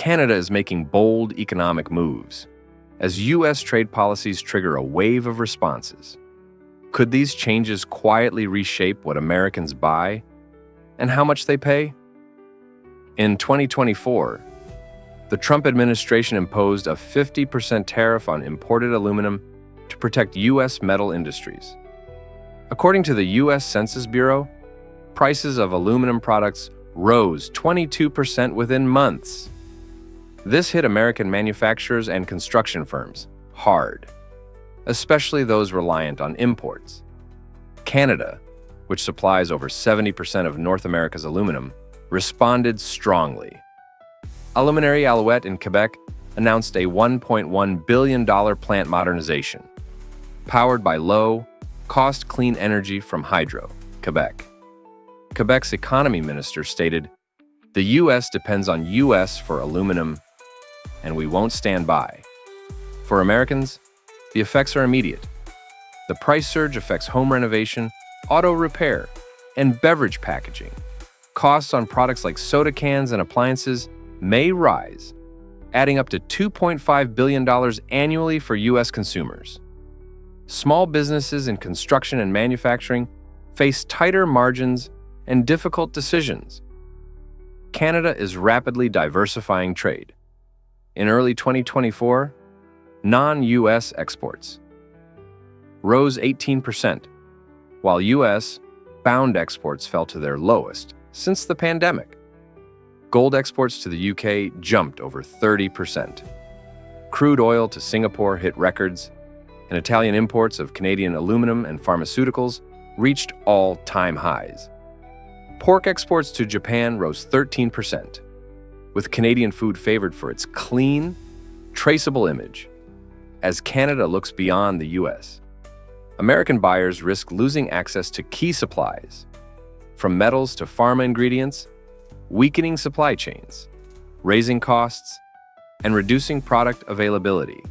Canada is making bold economic moves as U.S. trade policies trigger a wave of responses. Could these changes quietly reshape what Americans buy and how much they pay? In 2024, the Trump administration imposed a 50% tariff on imported aluminum to protect U.S. metal industries. According to the U.S. Census Bureau, prices of aluminum products rose 22% within months. This hit American manufacturers and construction firms hard, especially those reliant on imports. Canada, which supplies over 70% of North America's aluminum, responded strongly. Aluminary Alouette in Quebec announced a $1.1 billion plant modernization, powered by low-cost clean energy from hydro, Quebec. Quebec's economy minister stated, "The U.S. depends on U.S. for aluminum, and we won't stand by." For Americans, the effects are immediate. The price surge affects home renovation, auto repair, and beverage packaging. Costs on products like soda cans and appliances may rise, adding up to $2.5 billion annually for U.S. consumers. Small businesses in construction and manufacturing face tighter margins and difficult decisions. Canada is rapidly diversifying trade. In early 2024, non-U.S. exports rose 18%, while U.S. bound exports fell to their lowest since the pandemic. Gold exports to the U.K. jumped over 30%. Crude oil to Singapore hit records, and Italian imports of Canadian aluminum and pharmaceuticals reached all-time highs. Pork exports to Japan rose 13%, with Canadian food favored for its clean, traceable image. As Canada looks beyond the U.S., American buyers risk losing access to key supplies, from metals to pharma ingredients, weakening supply chains, raising costs, and reducing product availability.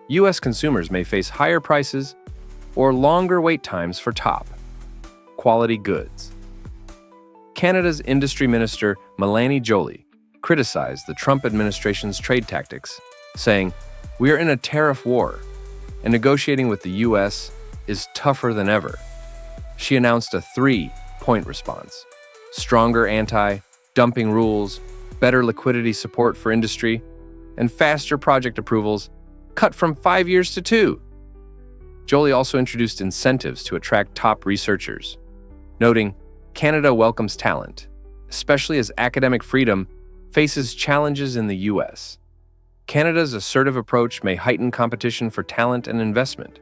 U.S. consumers may face higher prices or longer wait times for top-quality goods. Canada's Industry Minister Melanie Joly criticized the Trump administration's trade tactics, saying, "We are in a tariff war, and negotiating with the U.S. is tougher than ever." She announced a 3-point response: stronger anti-dumping rules, better liquidity support for industry, and faster project approvals, cut from 5 years to 2. Joly also introduced incentives to attract top researchers, noting, "Canada welcomes talent, especially as academic freedom faces challenges in the U.S. Canada's assertive approach may heighten competition for talent and investment.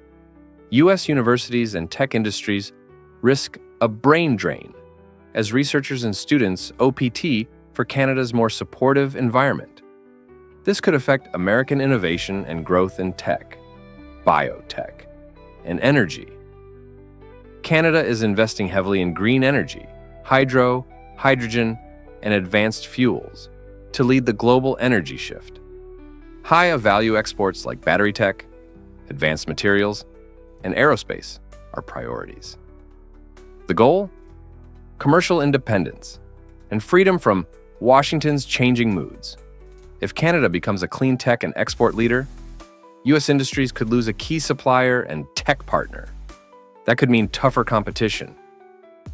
U.S. universities and tech industries risk a brain drain as researchers and students OPT for Canada's more supportive environment. This could affect American innovation and growth in tech, biotech, and energy. Canada is investing heavily in green energy, hydro, hydrogen, and advanced fuels to lead the global energy shift. High-value exports like battery tech, advanced materials, and aerospace are priorities. The goal? Commercial independence and freedom from Washington's changing moods. If Canada becomes a clean tech and export leader, U.S. industries could lose a key supplier and tech partner. That could mean tougher competition,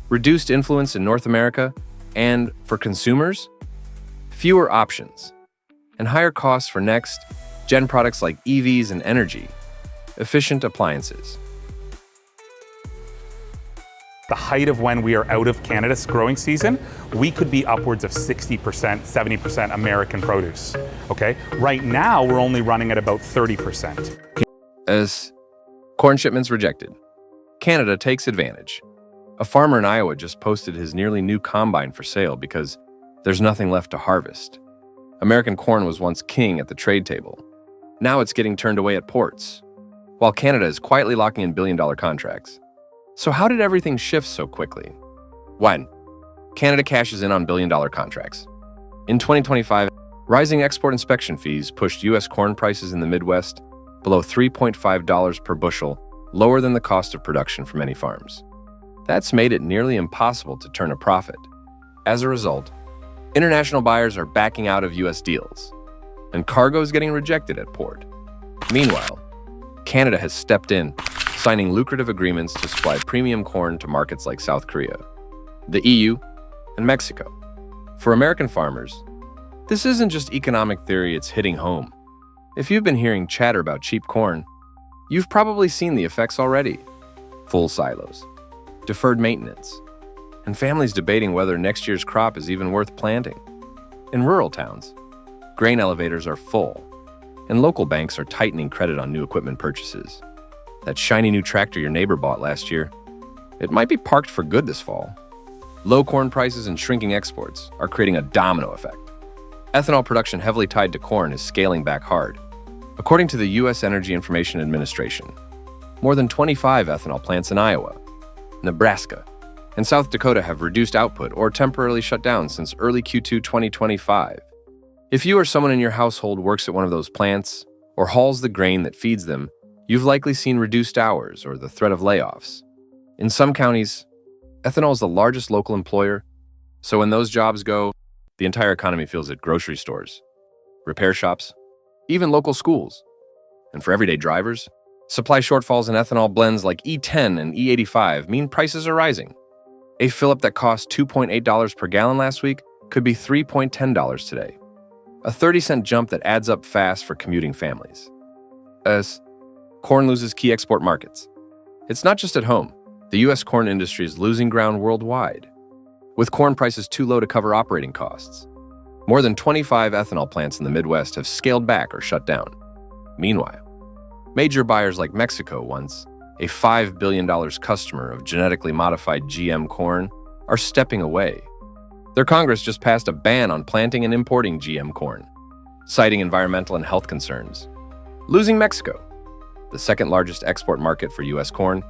reduced influence in North America, and, for consumers, fewer options, and higher costs for next-gen products like EVs and energy-efficient appliances. The height of when we are out of Canada's growing season, we could be upwards of 60%, 70% American produce, okay? Right now, we're only running at about 30%. As corn shipments rejected, Canada takes advantage. A farmer in Iowa just posted his nearly new combine for sale because there's nothing left to harvest. American corn was once king at the trade table. Now it's getting turned away at ports, while Canada is quietly locking in billion-dollar contracts. So how did everything shift so quickly? 1. Canada cashes in on billion-dollar contracts. In 2025, rising export inspection fees pushed U.S. corn prices in the Midwest below $3.5 per bushel, lower than the cost of production for many farms. That's made it nearly impossible to turn a profit. As a result, International buyers are backing out of U.S. deals, and cargo is getting rejected at port. Meanwhile, Canada has stepped in, signing lucrative agreements to supply premium corn to markets like South Korea, the EU, and Mexico. For American farmers, this isn't just economic theory, it's hitting home. If you've been hearing chatter about cheap corn, you've probably seen the effects already. Full silos, deferred maintenance, and families debating whether next year's crop is even worth planting. In rural towns, grain elevators are full, and local banks are tightening credit on new equipment purchases. That shiny new tractor your neighbor bought last year, it might be parked for good this fall. Low corn prices and shrinking exports are creating a domino effect. Ethanol production heavily tied to corn is scaling back hard. According to the U.S. Energy Information Administration, more than 25 ethanol plants in Iowa, Nebraska, and South Dakota have reduced output or temporarily shut down since early Q2 2025. If you or someone in your household works at one of those plants or hauls the grain that feeds them, you've likely seen reduced hours or the threat of layoffs. In some counties, ethanol is the largest local employer, so when those jobs go, the entire economy feels it. Grocery stores, repair shops, even local schools. And for everyday drivers, supply shortfalls in ethanol blends like E10 and E85 mean prices are rising. A fill-up that cost $2.8 per gallon last week could be $3.10 today. A 30-cent jump that adds up fast for commuting families. As corn loses key export markets. It's not just at home. The U.S. corn industry is losing ground worldwide, with corn prices too low to cover operating costs. More than 25 ethanol plants in the Midwest have scaled back or shut down. Meanwhile, major buyers like Mexico, once a $5 billion customer of genetically modified GM corn, are stepping away. Their Congress just passed a ban on planting and importing GM corn, citing environmental and health concerns. Losing Mexico, the second largest export market for U.S. corn,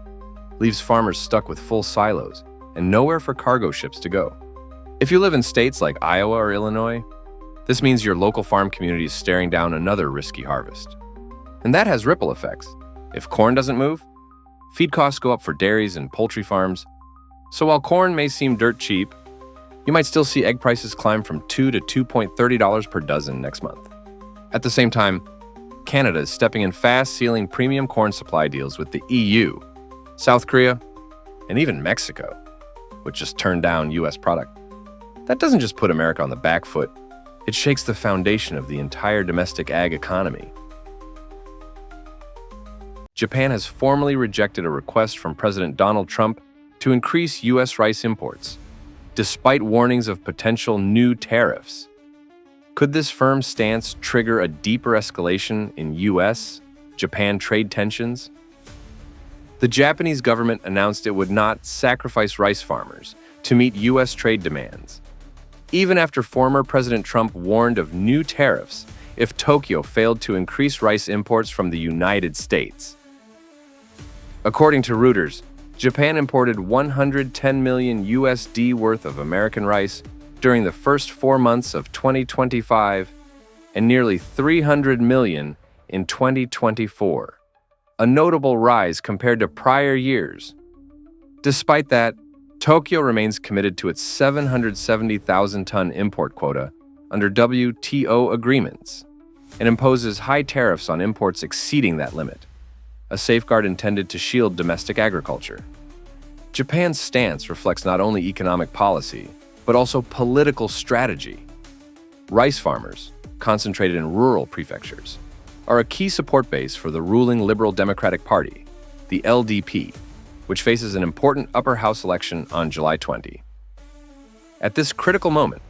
leaves farmers stuck with full silos and nowhere for cargo ships to go. If you live in states like Iowa or Illinois, this means your local farm community is staring down another risky harvest. And that has ripple effects. If corn doesn't move, feed costs go up for dairies and poultry farms. So while corn may seem dirt cheap, you might still see egg prices climb from $2 to $2.30 per dozen next month. At the same time, Canada is stepping in fast, sealing premium corn supply deals with the EU, South Korea, and even Mexico, which just turned down U.S. product. That doesn't just put America on the back foot, it shakes the foundation of the entire domestic ag economy. Japan has formally rejected a request from President Donald Trump to increase U.S. rice imports, despite warnings of potential new tariffs. Could this firm stance trigger a deeper escalation in U.S.-Japan trade tensions? The Japanese government announced it would not sacrifice rice farmers to meet U.S. trade demands, even after former President Trump warned of new tariffs if Tokyo failed to increase rice imports from the United States. According to Reuters, Japan imported $110 million USD worth of American rice during the first 4 months of 2025 and nearly $300 million in 2024, a notable rise compared to prior years. Despite that, Tokyo remains committed to its 770,000-ton import quota under WTO agreements and imposes high tariffs on imports exceeding that limit, a safeguard intended to shield domestic agriculture. Japan's stance reflects not only economic policy, but also political strategy. Rice farmers, concentrated in rural prefectures, are a key support base for the ruling Liberal Democratic Party, the LDP, which faces an important upper house election on July 20. At this critical moment,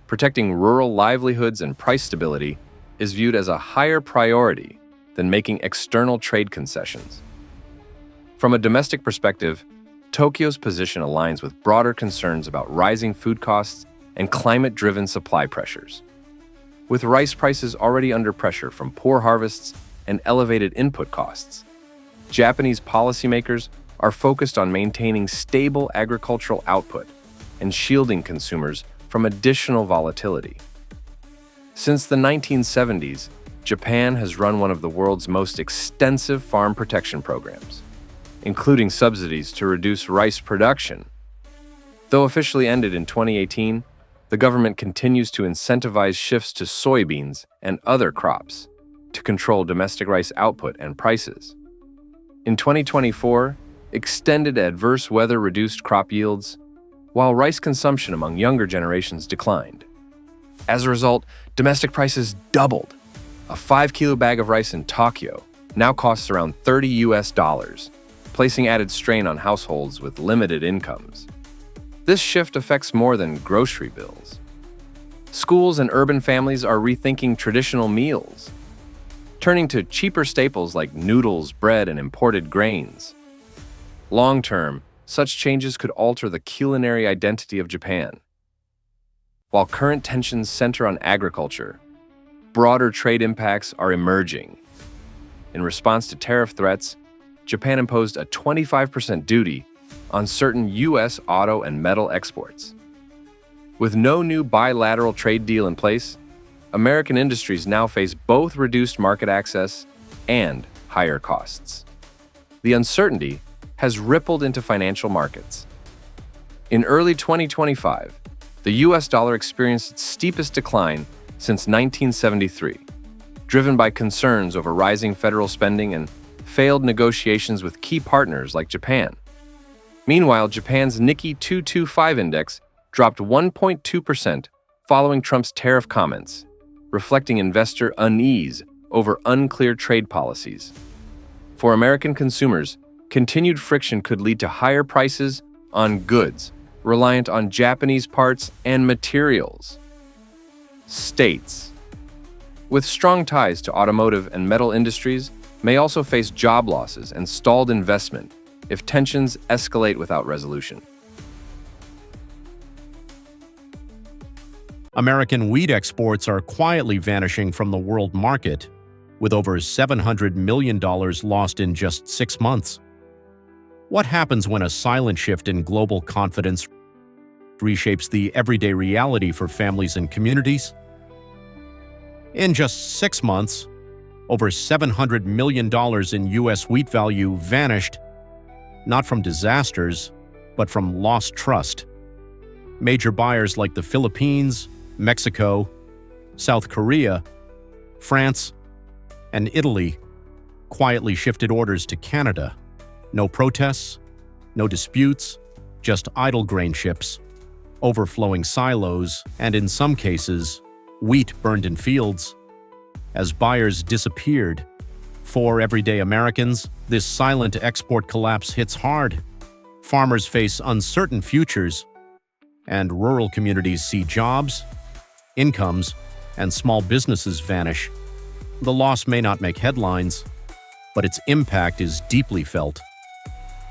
protecting rural livelihoods and price stability is viewed as a higher priority than making external trade concessions. From a domestic perspective, Tokyo's position aligns with broader concerns about rising food costs and climate-driven supply pressures. With rice prices already under pressure from poor harvests and elevated input costs, Japanese policymakers are focused on maintaining stable agricultural output and shielding consumers from additional volatility. Since the 1970s, Japan has run one of the world's most extensive farm protection programs, including subsidies to reduce rice production. Though officially ended in 2018, the government continues to incentivize shifts to soybeans and other crops to control domestic rice output and prices. In 2024, extended adverse weather reduced crop yields, while rice consumption among younger generations declined. As a result, domestic prices doubled. A 5-kilo bag of rice in Tokyo now costs around $30, placing added strain on households with limited incomes. This shift affects more than grocery bills. Schools and urban families are rethinking traditional meals, turning to cheaper staples like noodles, bread, and imported grains. Long-term, such changes could alter the culinary identity of Japan. While current tensions center on agriculture, broader trade impacts are emerging. In response to tariff threats, Japan imposed a 25% duty on certain U.S. auto and metal exports. With no new bilateral trade deal in place, American industries now face both reduced market access and higher costs. The uncertainty has rippled into financial markets. In early 2025, the U.S. dollar experienced its steepest decline since 1973, driven by concerns over rising federal spending and failed negotiations with key partners like Japan. Meanwhile, Japan's Nikkei 225 index dropped 1.2% following Trump's tariff comments, reflecting investor unease over unclear trade policies. For American consumers, continued friction could lead to higher prices on goods reliant on Japanese parts and materials. States with strong ties to automotive and metal industries may also face job losses and stalled investment if tensions escalate without resolution. American wheat exports are quietly vanishing from the world market, with over $700 million lost in just 6 months. What happens when a silent shift in global confidence reshapes the everyday reality for families and communities? In just 6 months, over $700 million in U.S. wheat value vanished, not from disasters, but from lost trust. Major buyers like the Philippines, Mexico, South Korea, France, and Italy quietly shifted orders to Canada. No protests, no disputes, just idle grain ships, overflowing silos, and in some cases, wheat burned in fields. As buyers disappeared, for everyday Americans, this silent export collapse hits hard. Farmers face uncertain futures, and rural communities see jobs, incomes, and small businesses vanish. The loss may not make headlines, but its impact is deeply felt.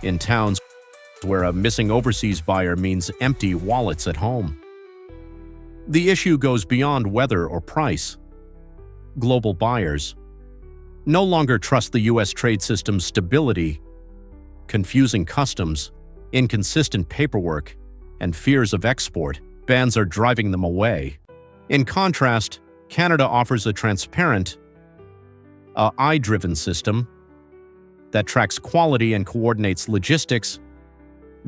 In towns where a missing overseas buyer means empty wallets at home. The issue goes beyond weather or price. Global buyers no longer trust the U.S. trade system's stability. Confusing customs, inconsistent paperwork, and fears of export bans are driving them away. In contrast, Canada offers a transparent, AI-driven system that tracks quality and coordinates logistics,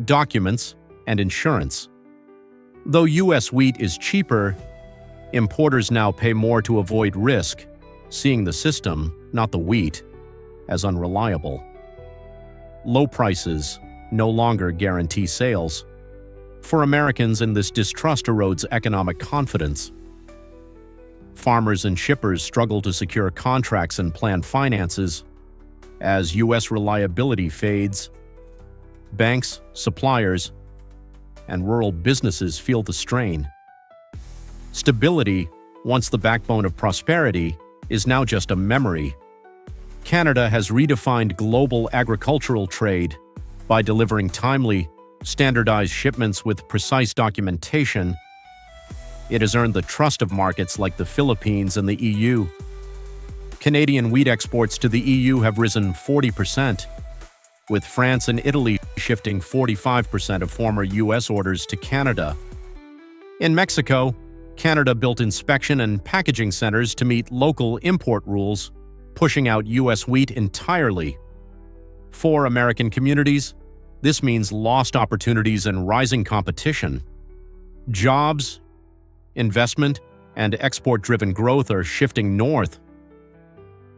documents, and insurance. Though U.S. wheat is cheaper, importers now pay more to avoid risk, seeing the system, not the wheat, as unreliable. Low prices no longer guarantee sales. For Americans, and this distrust erodes economic confidence. Farmers and shippers struggle to secure contracts and plan finances. As U.S. reliability fades, banks, suppliers, and rural businesses feel the strain. Stability, once the backbone of prosperity, is now just a memory. Canada has redefined global agricultural trade by delivering timely, standardized shipments with precise documentation. It has earned the trust of markets like the Philippines and the EU. Canadian wheat exports to the EU have risen 40%, with France and Italy shifting 45% of former U.S. orders to Canada. In Mexico, Canada built inspection and packaging centers to meet local import rules, pushing out U.S. wheat entirely. For American communities, this means lost opportunities and rising competition. Jobs, investment, and export-driven growth are shifting north,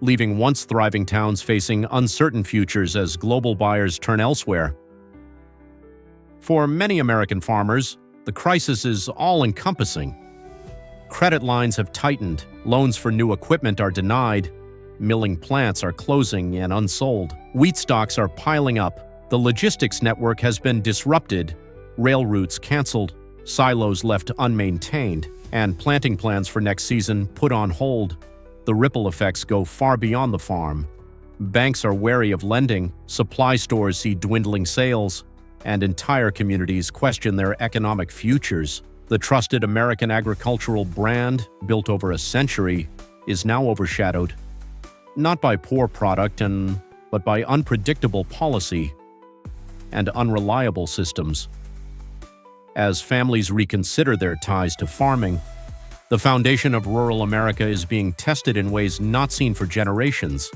leaving once thriving towns facing uncertain futures as global buyers turn elsewhere. For many American farmers, the crisis is all-encompassing. Credit lines have tightened, loans for new equipment are denied, milling plants are closing and unsold, wheat stocks are piling up, the logistics network has been disrupted, rail routes canceled, silos left unmaintained, and planting plans for next season put on hold. The ripple effects go far beyond the farm. Banks are wary of lending, supply stores see dwindling sales, and entire communities question their economic futures. The trusted American agricultural brand, built over a century, is now overshadowed, not by poor product but by unpredictable policy and unreliable systems. As families reconsider their ties to farming, the foundation of rural America is being tested in ways not seen for generations.